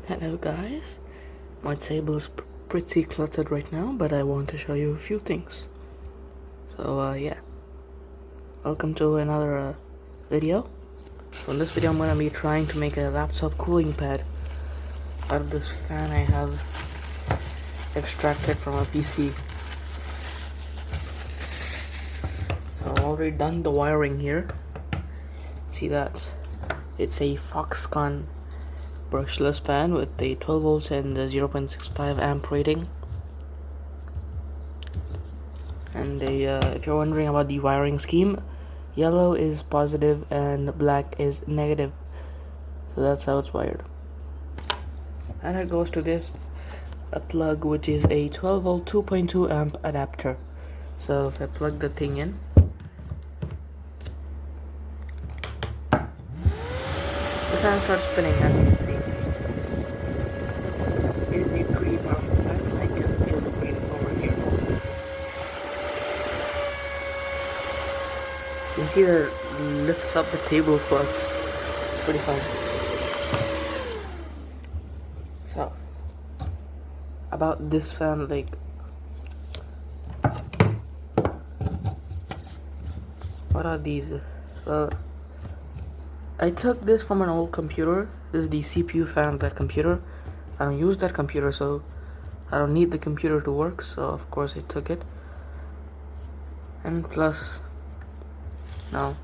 Hello guys, my table is pretty cluttered right now, but I want to show you a few things. So yeah, welcome to another video. So in this video I'm gonna be trying to make a laptop cooling pad out of this fan I have extracted from a PC. So I've already done the wiring here. See that? It's a Foxconn brushless fan with a 12 volts and a 0.65 amp rating. And if you're wondering about the wiring scheme, yellow is positive and black is negative. So that's how it's wired. And it goes to this a plug, which is a 12 volt 2.2 amp adapter. So if I plug the thing in, the fan starts spinning, as you can see. It is a pretty powerful fan. I can feel the breeze over here. You can see that it lifts up the tablecloth. It's pretty fun. So about this fan, like, what are these? Well, I took this from an old computer. This is the CPU fan of that computer. I don't use that computer, so I don't need the computer to work, so of course I took it. And plus, no.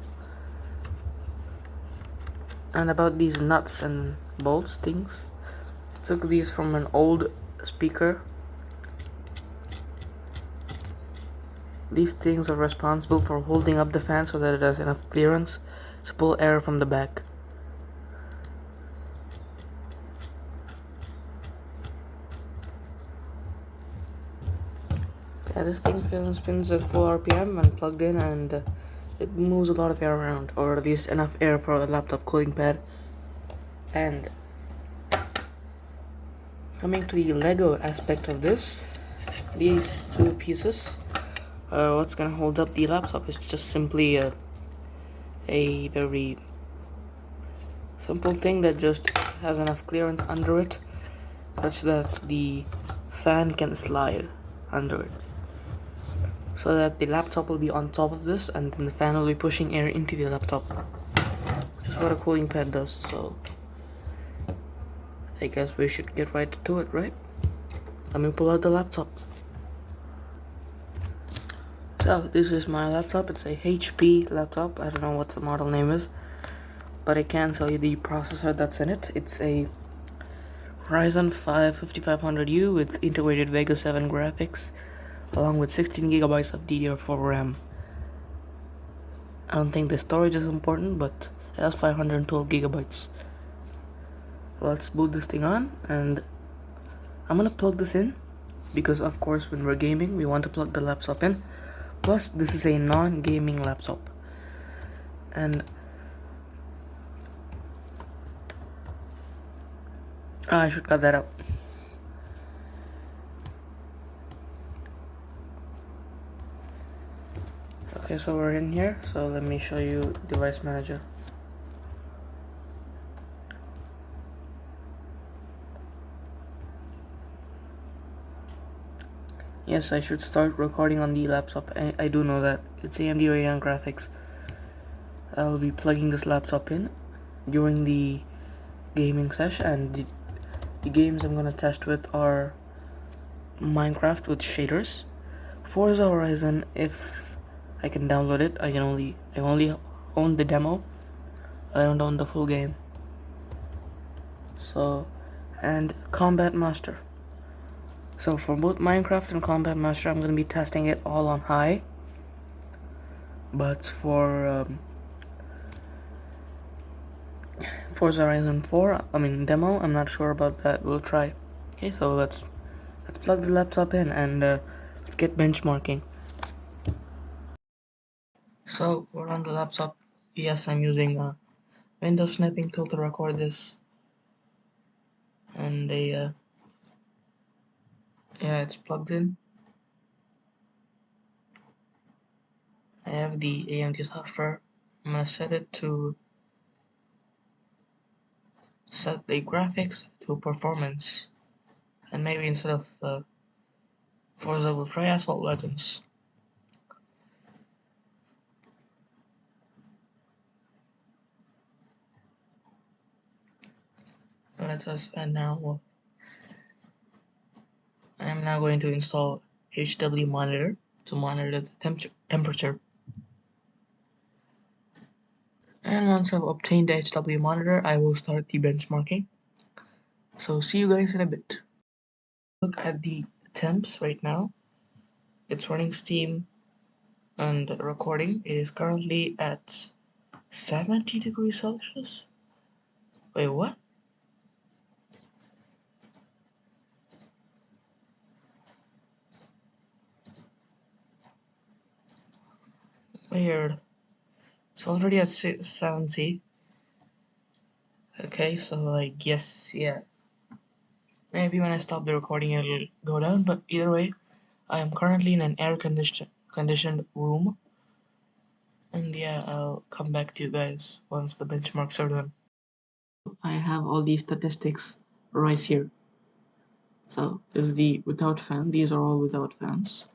And about these nuts and bolts things, I took these from an old speaker. These things are responsible for holding up the fan so that it has enough clearance to pull air from the back. Yeah, this thing spins at full RPM when plugged in, and it moves a lot of air around, or at least enough air for the laptop cooling pad. And coming to the Lego aspect of this, these two pieces, what's gonna hold up the laptop is just simply a very simple thing that just has enough clearance under it such that the fan can slide under it, so that the laptop will be on top of this and then the fan will be pushing air into the laptop, which is what a cooling pad does. So I guess we should get right to it, right? Let me pull out the laptop. So this is my laptop. It's a HP laptop. I don't know what the model name is, but I can tell you the processor that's in it. It's a Ryzen 5 5500U with integrated Vega 7 graphics, along with 16 gigabytes of DDR4 RAM. I don't think the storage is important, but it has 512 gigabytes. Let's boot this thing on, and I'm gonna plug this in because of course when we're gaming we want to plug the laptop in. Plus this is a non-gaming laptop, and I should cut that out. Okay, so we're in here, so let me show you device manager. Yes, I should start recording on the laptop. I do know that. It's AMD Radeon graphics. I'll be plugging this laptop in during the gaming session, and the games I'm gonna test with are Minecraft with shaders, Forza Horizon if I can download it. I only own the demo. I don't own the full game. So, and Combat Master. So for both Minecraft and Combat Master, I'm gonna be testing it all on high. But for Forza Horizon 4, demo, I'm not sure about that. We'll try. Okay, so let's plug the laptop in and let's get benchmarking. So we're on the laptop. Yes, I'm using a Windows sniping tool to record this, and yeah, it's plugged in. I have the AMD software. I'm gonna set it to set the graphics to performance, and maybe instead of Forza we'll try Asphalt Legends. And now I am now going to install HW monitor to monitor the temperature. And once I've obtained the HW monitor, I will start the benchmarking. So see you guys in a bit. Look at the temps right now. It's running Steam and recording. It is currently at 70 degrees Celsius. Wait, what? Weird. It's already at 70. Okay, so I guess, yeah. Maybe when I stop the recording it'll go down, but either way, I am currently in an air-conditioned room. And yeah, I'll come back to you guys once the benchmarks are done. I have all these statistics right here. So this is the without fan. These are all without fans.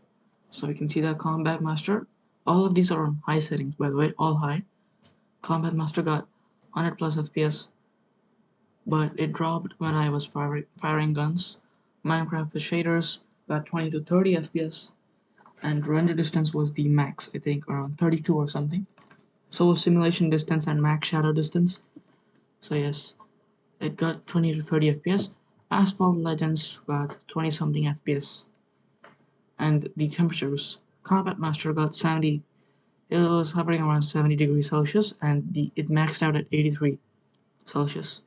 So you can see that Combat Master. All of these are on high settings, by the way, all high. Combat Master got 100 plus FPS, but it dropped when I was firing guns. Minecraft with shaders got 20 to 30 FPS, and render distance was the max, I think around 32 or something. So was simulation distance and max shadow distance. So yes, it got 20 to 30 FPS. Asphalt Legends got 20 something FPS. And the temperatures, Combat Master got 70. It was hovering around 70 degrees Celsius, and it maxed out at 83 Celsius.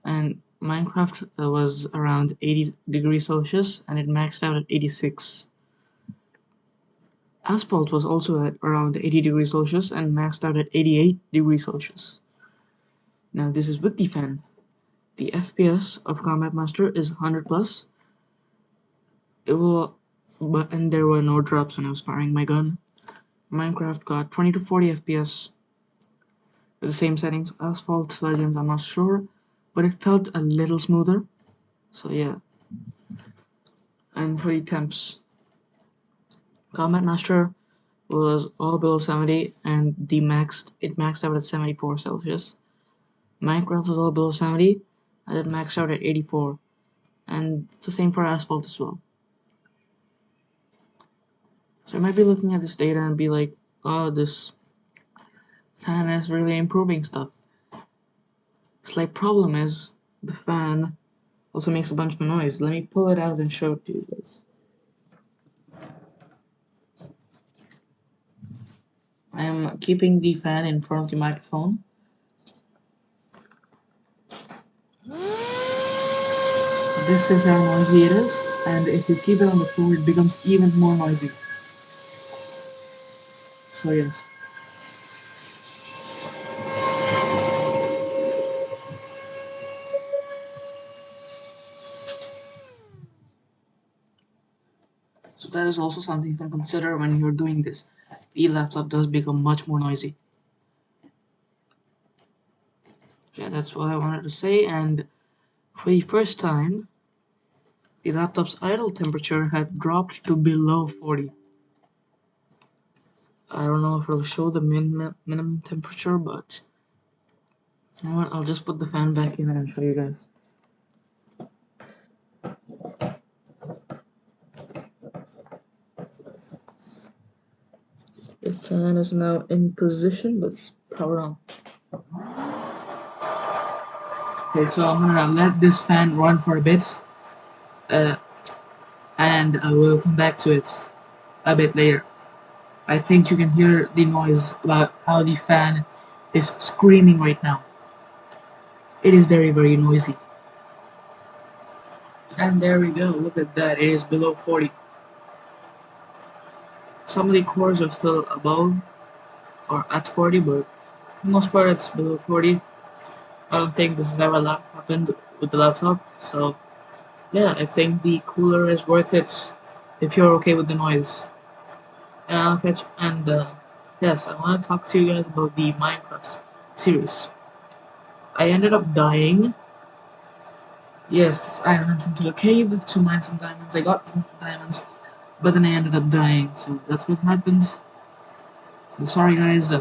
And Minecraft was around 80 degrees Celsius, and it maxed out at 86. Asphalt was also at around 80 degrees Celsius and maxed out at 88 degrees Celsius. Now this is with the fan. The FPS of Combat Master is 100 plus. And there were no drops when I was firing my gun. Minecraft got 20 to 40 FPS with the same settings. Asphalt Legends, I'm not sure, but it felt a little smoother. So yeah. And for the temps, Combat Master was all below 70, and it maxed out at 74 Celsius. Minecraft was all below 70, and it maxed out at 84. And it's the same for Asphalt as well. So I might be looking at this data and be like, oh, this fan is really improving stuff. Slight problem is the fan also makes a bunch of noise. Let me pull it out and show it to you guys. I am keeping the fan in front of the microphone. This is how noisy it is, and if you keep it on the floor, it becomes even more noisy. So yes. So that is also something you can consider when you're doing this. The laptop does become much more noisy. Yeah, that's what I wanted to say, and for the first time, the laptop's idle temperature had dropped to below 40. I don't know if it'll show the minimum temperature, but you know what, I'll just put the fan back in and show you guys. The fan is now in position, but it's powered on. Okay, so I'm gonna let this fan run for a bit, and I will come back to it a bit later. I think you can hear the noise about how the fan is screaming right now. It is very, very noisy. And there we go, look at that, it is below 40. Some of the cores are still above or at 40, but for the most part it's below 40. I don't think this has ever happened with the laptop, so yeah, I think the cooler is worth it if you're okay with the noise. And yes, I want to talk to you guys about the Minecraft series. I ended up dying. Yes, I went into a cave to mine some diamonds. I got some diamonds, but then I ended up dying. So that's what happens. So sorry guys.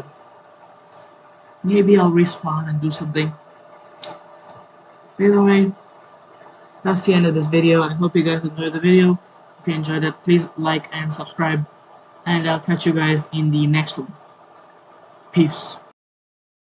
Maybe I'll respawn and do something. Either way, that's the end of this video. I hope you guys enjoyed the video. If you enjoyed it, please like and subscribe. And I'll catch you guys in the next one. Peace.